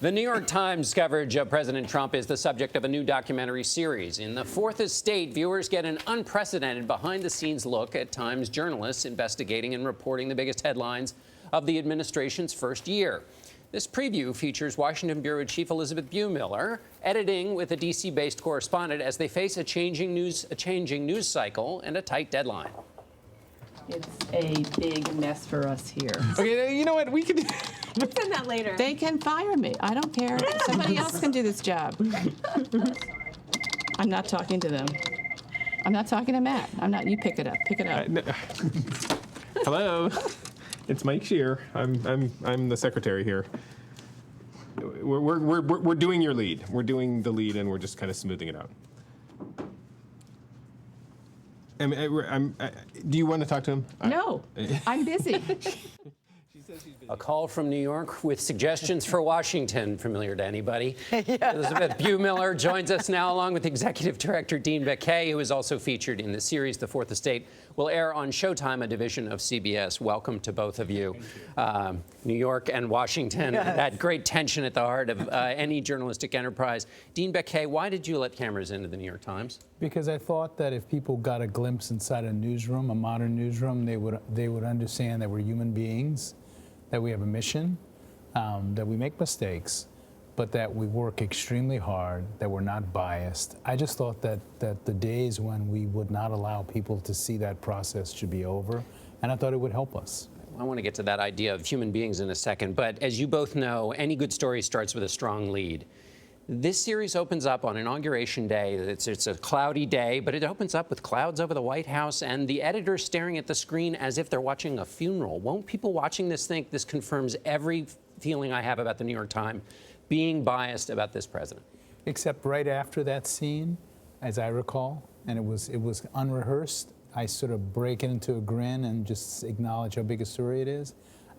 The New York Times coverage of President Trump is the subject of a new documentary series. In the Fourth Estate, viewers get an unprecedented behind-the-scenes look at Times journalists investigating and reporting the biggest headlines of the administration's first year. This preview features Washington Bureau Chief Elisabeth Bumiller editing with a D.C.-based correspondent as they face a changing news cycle and a tight deadline. It's a big mess for us here. Okay, you know what? We can. We'll send that later. They can fire me. I don't care. Somebody else can do this job. I'm not talking to them. I'm not talking to Matt. I'm not. You pick it up. Pick it up. No. Hello, it's Mike Shear. I'm the secretary here. We're doing your lead. We're doing the lead, and we're just kind of smoothing it out. Do you want to talk to him? No, I'm busy. A call from New York with suggestions for Washington. Familiar to anybody? Elisabeth Bumiller joins us now, along with Executive Director Dean Baquet, who is also featured in the series. The Fourth Estate will air on Showtime, a division of CBS. Welcome to both of you. New York and Washington, that great tension at the heart of any journalistic enterprise. Dean Baquet, why did you let cameras into the New York Times? Because I thought that if people got a glimpse inside a newsroom, a modern newsroom, they would understand that we're human beings, that we have a mission, that we make mistakes, but that we work extremely hard, that we're not biased. I just thought that the days when we would not allow people to see that process should be over, and I thought it would help us. I want to get to that idea of human beings in a second, but as you both know, any good story starts with a strong lead. This series opens up on Inauguration Day. It's a cloudy day, but it opens up with clouds over the White House and the editors staring at the screen as if they're watching a funeral. Won't people watching this think this confirms every feeling I have about the New York Times being biased about this president? Except right after that scene, as I recall, and it was unrehearsed, I sort of break into a grin and just acknowledge how big a story it is.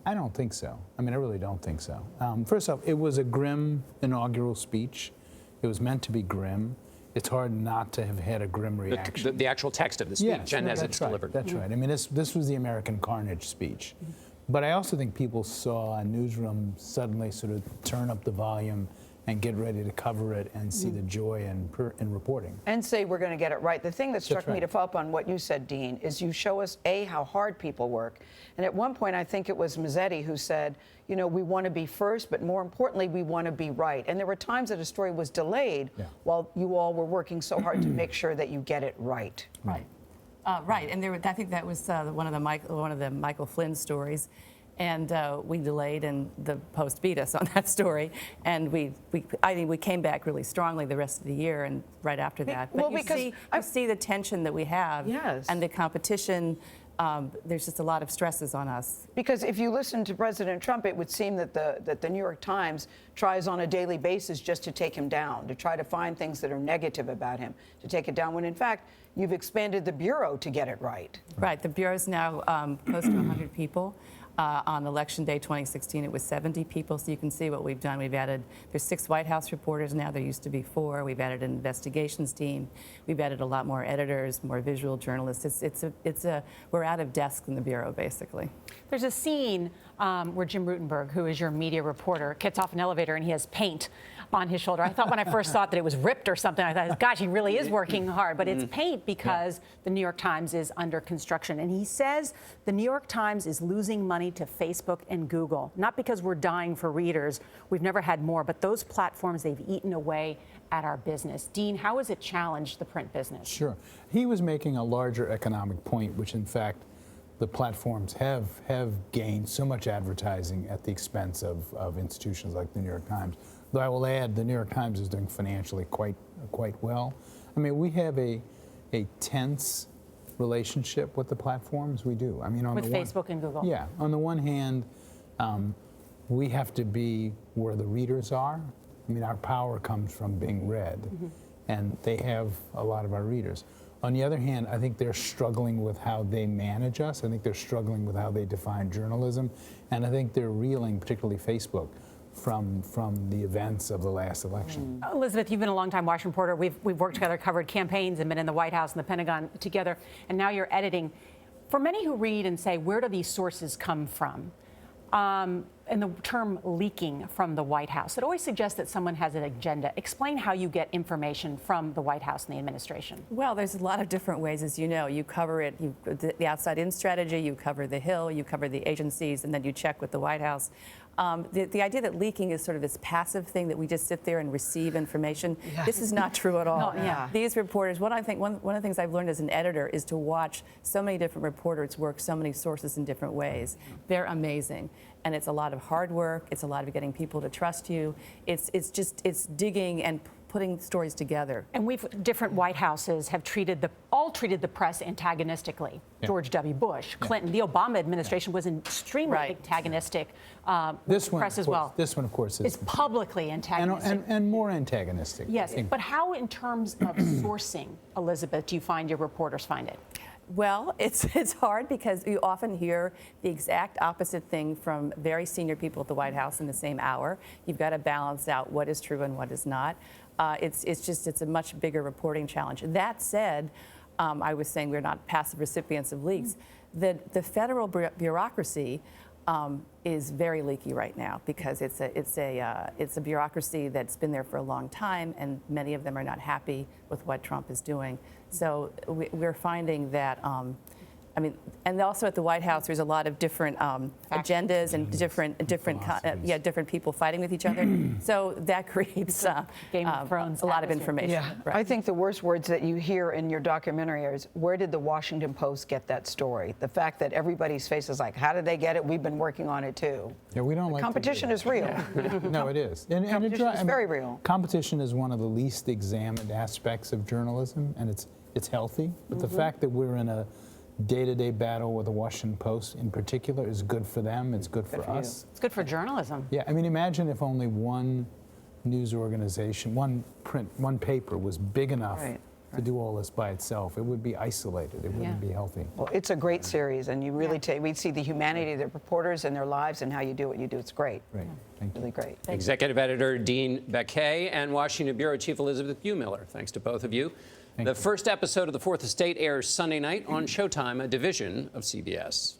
I don't think so. I mean, I really don't think so. First off, it was a grim inaugural speech. It was meant to be grim. It's hard not to have had a grim reaction. The actual text of the speech, yes, and no, as it's delivered. That's right. I mean, this was the American carnage speech. But I also think people saw a newsroom suddenly sort of turn up the volume and get ready to cover it and see the joy in reporting. And say we're going to get it right. The thing that struck me, to follow up on what you said, Dean, is you show us, A, how hard people work. And at one point, I think it was Mazzetti who said, you know, we want to be first, but more importantly, we want to be right. And there were times that a story was delayed while you all were working so hard to make sure that you get it right. Right. Right. And I think that was one of the Michael Flynn stories. And we delayed, and the Post beat us on that story. And I think we came back really strongly the rest of the year and right after that. But you see the tension that we have, and the competition. There's just a lot of stresses on us. Because if you listen to President Trump, it would seem that the New York Times tries on a daily basis just to take him down, to try to find things that are negative about him, to take it down, when in fact, you've expanded the Bureau to get it right. Right. The Bureau's now close to 100 people. On Election Day 2016, it was 70 people, so you can see what we've done. There's 6 White House reporters now. There used to be 4. We've added an investigations team. We've added a lot more editors, more visual journalists. We're out of desks in the Bureau, basically. There's a scene where Jim Rutenberg, who is your media reporter, gets off an elevator and he has paint on his shoulder. I thought when I first thought that it was ripped or something, I thought, gosh, he really is working hard. But it's paint because the New York Times is under construction. And he says the New York Times is losing money to Facebook and Google, not because we're dying for readers. We've never had more, but those platforms, they've eaten away at our business. Dean, how has it challenged the print business? Sure. He was making a larger economic point, which in fact the platforms have gained so much advertising at the expense of institutions like the New York Times. Though I will add, the New York Times is doing financially quite well. I mean, we have a tense relationship with the platforms. We do. I mean, with Facebook and Google. Yeah. On the one hand, we have to be where the readers are. I mean, our power comes from being read, and they have a lot of our readers. On the other hand, I think they're struggling with how they manage us. I think they're struggling with how they define journalism, and I think they're reeling, particularly Facebook, from the events of the last election. Elisabeth, you've been a long-time Washington reporter. We've worked together, covered campaigns, and been in the White House and the Pentagon together, and now you're editing. For many who read and say, where do these sources come from? And the term leaking from the White House, it always suggests that someone has an agenda. Explain how you get information from the White House and the administration. Well, there's a lot of different ways, as you know. You cover it, the outside-in strategy, you cover the Hill, you cover the agencies, and then you check with the White House. The idea that leaking is sort of this passive thing that we just sit there and receive information, this is not true at all. No, yeah. These reporters, one of the things I've learned as an editor is to watch so many different reporters work so many sources in different ways. They're amazing. And it's a lot of hard work. It's a lot of getting people to trust you. It's digging and putting stories together. And different White Houses have all treated the press antagonistically. Yeah. George W. Bush, Clinton, the Obama administration was extremely antagonistic. This with one, the press of as course, well. This one, of course, Is publicly antagonistic. and more antagonistic. Yes, but how, in terms of sourcing, Elizabeth, do you find your reporters find it? Well, it's hard because you often hear the exact opposite thing from very senior people at the White House in the same hour. You've got to balance out what is true and what is not. It's a much bigger reporting challenge. That said, I was saying we're not passive recipients of leaks. The federal bureaucracy is very leaky right now because it's a bureaucracy that's been there for a long time, and many of them are not happy with what Trump is doing. So we're finding that. And also at the White House, there's a lot of different agendas and different people fighting with each other. So that creates Game of Thrones a lot of atmosphere. information. Yeah, Right. I think the worst words that you hear in your documentary is, where did the Washington Post get that story? The fact that everybody's face is like, how did they get it? We've been working on it too. Yeah, we don't like Competition is real. No, it is. And Competition is very real. Competition is one of the least examined aspects of journalism, and it's healthy. But the fact that we're in a day-to-day battle with the Washington Post in particular is good for them. It's good for us. It's good for journalism. Yeah, I mean, imagine if only one news organization, one paper was big enough to do all this by itself. It would be isolated. It wouldn't be healthy. Well, it's a great series, and you really we see the humanity of the reporters and their lives and how you do what you do. It's great. Right. Thank you. Really great. Executive Editor Dean Baquet and Washington Bureau Chief Elisabeth Bumiller. Thanks to both of you. The first episode of The Fourth Estate airs Sunday night on Showtime, a division of CBS.